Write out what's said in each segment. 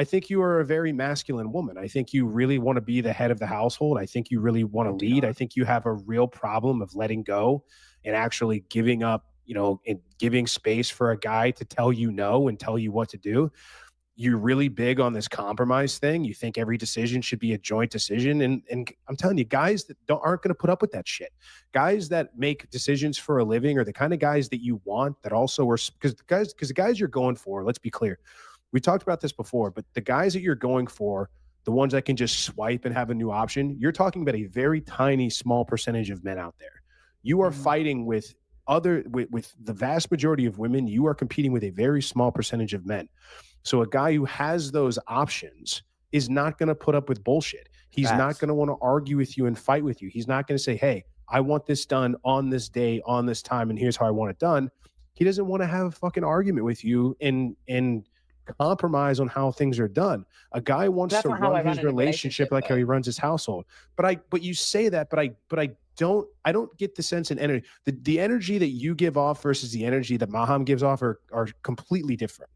I think you are a very masculine woman. I think you really want to be the head of the household. I think you really want to do lead. I not. think you have a real problem of letting go and actually giving up, and giving space for a guy to tell you no and tell you what to do. You're really big on this compromise thing. You think every decision should be a joint decision, and I'm telling you, guys that aren't going to put up with that shit. Guys that make decisions for a living are the kind of guys that you want. That also are, because the guys you're going for. Let's be clear. We talked about this before, but the guys that you're going for, the ones that can just swipe and have a new option, you're talking about a very tiny, small percentage of men out there. You are Mhm. fighting with with the vast majority of women. You are competing with a very small percentage of men. So a guy who has those options is not going to put up with bullshit. He's not Facts. going to want to argue with you and fight with you. He's not going to say, "Hey, I want this done on this day, on this time, and here's how I want it done." He doesn't want to have a fucking argument with you and compromise on how things are done. A guy wants That's to not how run I run his in a relationship relationship, like how though. he runs his household. But you say that, but I don't get the sense and energy. The energy that you give off versus the energy that Maham gives off are completely different.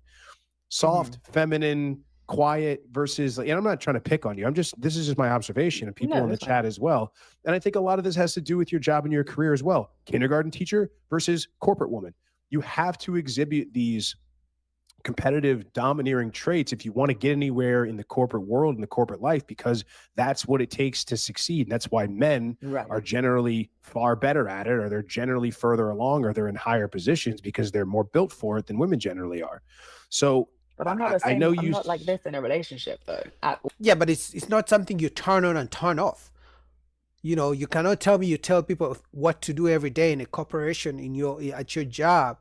Soft, Mhm. feminine, quiet versus, and I'm not trying to pick on you. This is just my observation and people No, in the that's fine. chat as well. And I think a lot of this has to do with your job and your career as well. Kindergarten teacher versus corporate woman. You have to exhibit these competitive, domineering traits if you want to get anywhere in the corporate world and the corporate life, because that's what it takes to succeed. And that's why men Right. are generally far better at it, or they're generally further along, or they're in higher positions because they're more built for it than women generally are. So But I'm not the I know same. I'm you. not like this in a relationship, though. At all. Yeah, but it's not something you turn on and turn off. You cannot tell me you tell people what to do every day in a corporation in your at your job.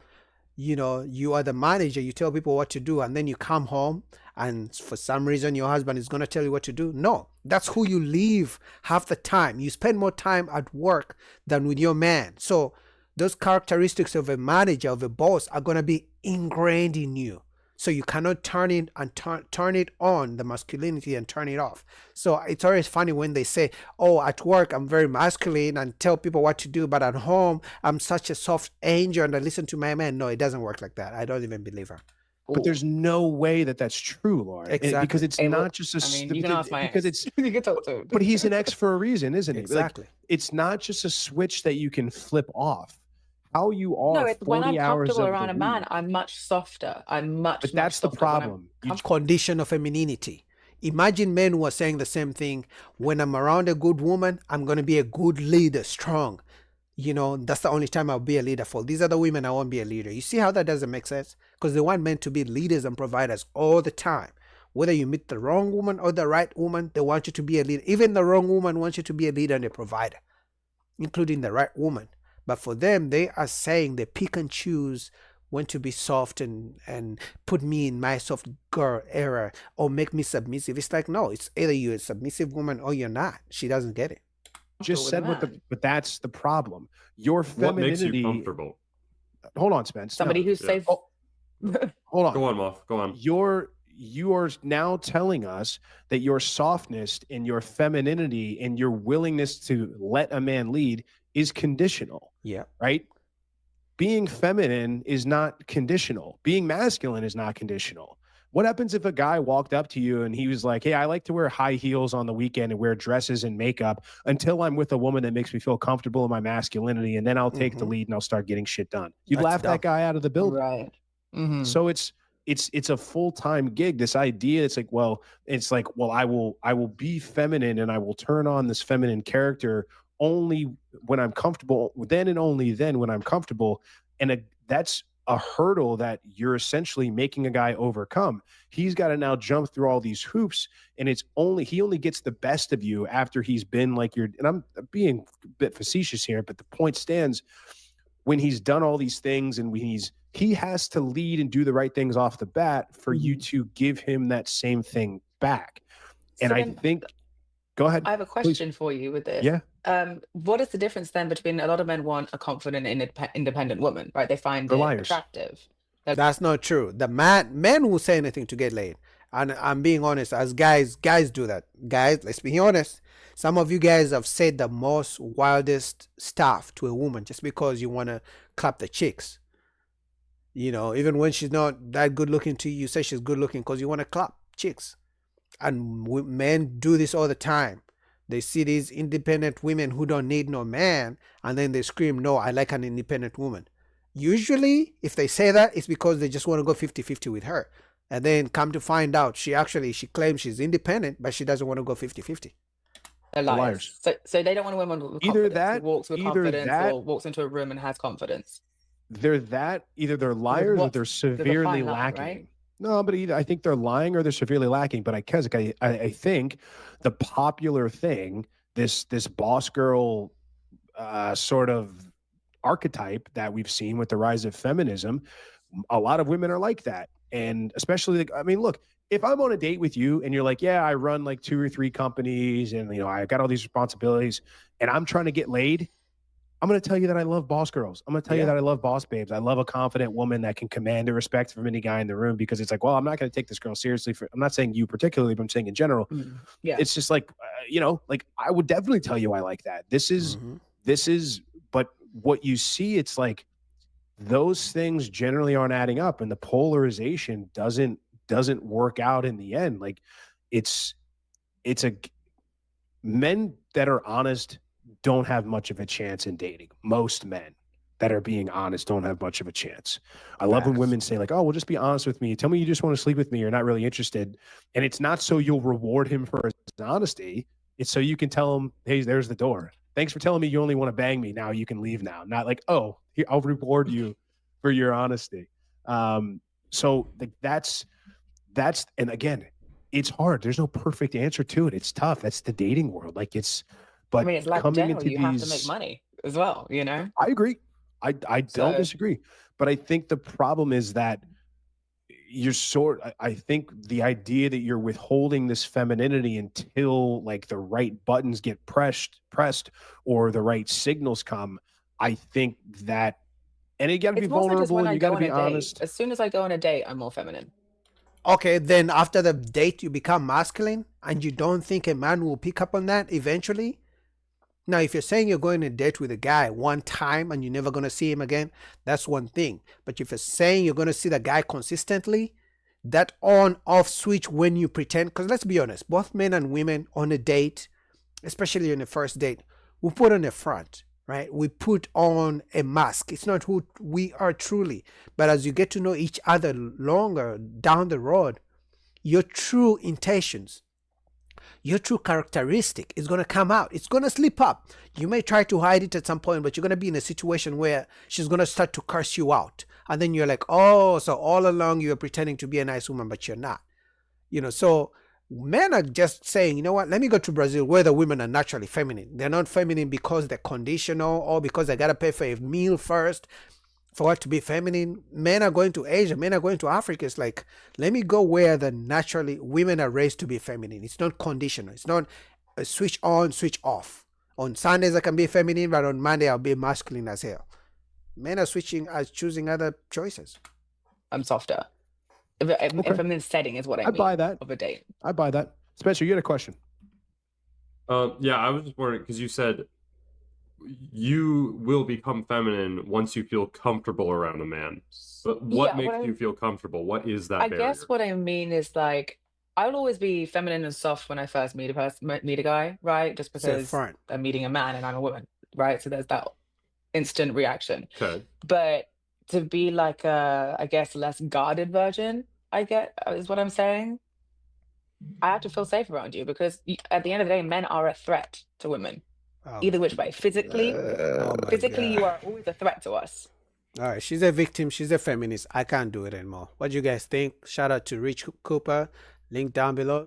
You are the manager, you tell people what to do, and then you come home and for some reason your husband is going to tell you what to do. No, that's who you leave half the time. You spend more time at work than with your man. So those characteristics of a manager, of a boss, are going to be ingrained in you. So you cannot turn it and turn it on, the masculinity, and turn it off. So it's always funny when they say, "Oh, at work I'm very masculine and tell people what to do, but at home I'm such a soft angel and I listen to my man." No, it doesn't work like that. I don't even believe her. But Ooh. there's no way that that's true, Lauren, because Exactly. it's Hey, look. not just I mean, you can ask my because ex. it's You can talk to him. but he's an ex for a reason, isn't he? Like, Exactly. it's not just a switch that you can flip off. How you No, are it's when I'm 40 hours comfortable of the around a man, week. I'm much softer. I'm much, But much that's the softer when I'm problem. comfortable. Condition of femininity. Imagine men who are saying the same thing. When I'm around a good woman, I'm going to be a good leader, strong. That's the only time I'll be a leader. For these other women, I won't be a leader. You see how that doesn't make sense? Because they want men to be leaders and providers all the time. Whether you meet the wrong woman or the right woman, they want you to be a leader. Even the wrong woman wants you to be a leader and a provider, including the right woman. But for them, they are saying they pick and choose when to be soft and put me in my soft girl era or make me submissive. It's like, no, it's either you're a submissive woman or you're not. She doesn't get it. just With a said man. but that's the problem. Your What makes you femininity. comfortable? Hold on, Spence. No, Somebody who's Yeah. safe. hold on. Go on, Moff. Go on. You are now telling us that your softness and your femininity and your willingness to let a man lead is conditional, Yeah. right? Being feminine is not conditional. Being masculine is not conditional. What happens if a guy walked up to you and he was like, "Hey, I like to wear high heels on the weekend and wear dresses and makeup until I'm with a woman that makes me feel comfortable in my masculinity, and then I'll take the lead and I'll start getting shit done." You'd That's laugh dumb. that guy out of the building. Right. Mm-hmm. So it's a full-time gig. This idea, it's like, well, I will be feminine and I will turn on this feminine character only when I'm comfortable, then and only then when I'm comfortable. And that's a hurdle that you're essentially making a guy overcome. He's got to now jump through all these hoops, and he only gets the best of you after he's been like and I'm being a bit facetious here, but the point stands. When he's done all these things and he has to lead and do the right things off the bat for you to give him that same thing back. So And I then think, go ahead. I have a Please. question for you with this. Yeah. What is the difference then between a lot of men want a confident, independent woman, right? They find They're it liars. attractive. That's not true. The men will say anything to get laid. And I'm being honest, as guys do that. Guys, let's be honest. Some of you guys have said the most wildest stuff to a woman just because you want to clap the chicks. Even when she's not that good looking to you, you say she's good looking because you want to clap. chicks. And men do this all the time. They see these independent women who don't need no man, and then they scream, no, I like an independent woman. Usually, if they say that, it's because they just want to go 50-50 with her. And then come to find out, she claims she's independent, but she doesn't want to go 50-50. They're They're liars. So they don't want a woman with Either confidence, that, who walks with either confidence, that, or walks into a room and has confidence. either they're liars or what? they're There's a severely fine line, lacking. right? No, but either I think they're lying or they're severely lacking. But I think the popular thing, this boss girl sort of archetype that we've seen with the rise of feminism, a lot of women are like that. And especially, like, I mean, look, if I'm on a date with you and you're like, yeah, I run like 2 or 3 companies and, you know, I got all these responsibilities and I'm trying to get laid, I'm going to tell you that I love boss girls. I'm going to tell you that I love boss babes. I love a confident woman that can command the respect from any guy in the room, because it's like, well, I'm not going to take this girl seriously. I'm not saying you particularly, but I'm saying in general. Yeah. It's just like, you know, like I would definitely tell you I like that. This is, but what you see, it's like those things generally aren't adding up, and the polarization doesn't work out in the end. Like it's men that are honest don't have much of a chance in dating. Most men that are being honest don't have much of a chance. I love when women say like, oh, well, just be honest with me. Tell me you just want to sleep with me. You're not really interested. And it's not so you'll reward him for his honesty. It's so you can tell him, hey, there's the door. Thanks for telling me you only want to bang me. Now you can leave now. Not like, oh, I'll reward you for your honesty. So that's, and again, it's hard. There's no perfect answer to it. It's tough. That's the dating world. Like but I mean, it's like coming general, into you have to make money as well, you know? I agree. I don't So- disagree. But I think the problem is that I think the idea that you're withholding this femininity until like the right buttons get pressed or the right signals come. I think that, and you got to be It's more so just vulnerable when and I you go got to on be a date. honest. As soon as I go on a date, I'm more feminine. Okay, then after the date, you become masculine, and you don't think a man will pick up on that eventually? Now, if you're saying you're going on a date with a guy one time and you're never going to see him again, that's one thing. But if you're saying you're going to see the guy consistently, that on-off switch when you pretend, because let's be honest, both men and women on a date, especially on the first date, we put on a front, right? We put on a mask. It's not who we are truly. But as you get to know each other longer down the road, your true intentions, your true characteristic is going to come out. It's going to slip up. You may try to hide it at some point, but you're going to be in a situation where she's going to start to curse you out. And then you're like, oh, so all along you were pretending to be a nice woman, but you're not. You know, so men are just saying, you know what, let me go to Brazil where the women are naturally feminine. They're not feminine because they're conditional or because they got to pay for a meal first for it to be feminine. Men are going to Asia, men are going to Africa. It's like, let me go where the naturally women are raised to be feminine. It's not conditional. It's not a switch on, switch off. On Sundays I can be feminine, but on Monday I'll be masculine as hell. Men are choosing other choices. I'm softer. If I'm in setting is what I mean. buy that. Of a date. I buy that. Spencer, you had a question. Yeah, I was just wondering, because you said you will become feminine once you feel comfortable around a man. But what makes you feel comfortable? What is that barrier? Guess what I mean is like, I'll always be feminine and soft when I first meet a guy, right? Just because I'm meeting a man and I'm a woman, right? So there's that instant reaction. Okay. But to be like a, I guess, less guarded version, is what I'm saying. I have to feel safe around you because at the end of the day, men are a threat to women. Either which way. Physically, you are always a threat to us. All right, she's a victim. She's a feminist. I can't do it anymore. What do you guys think? Shout out to Rich Cooper. Link down below.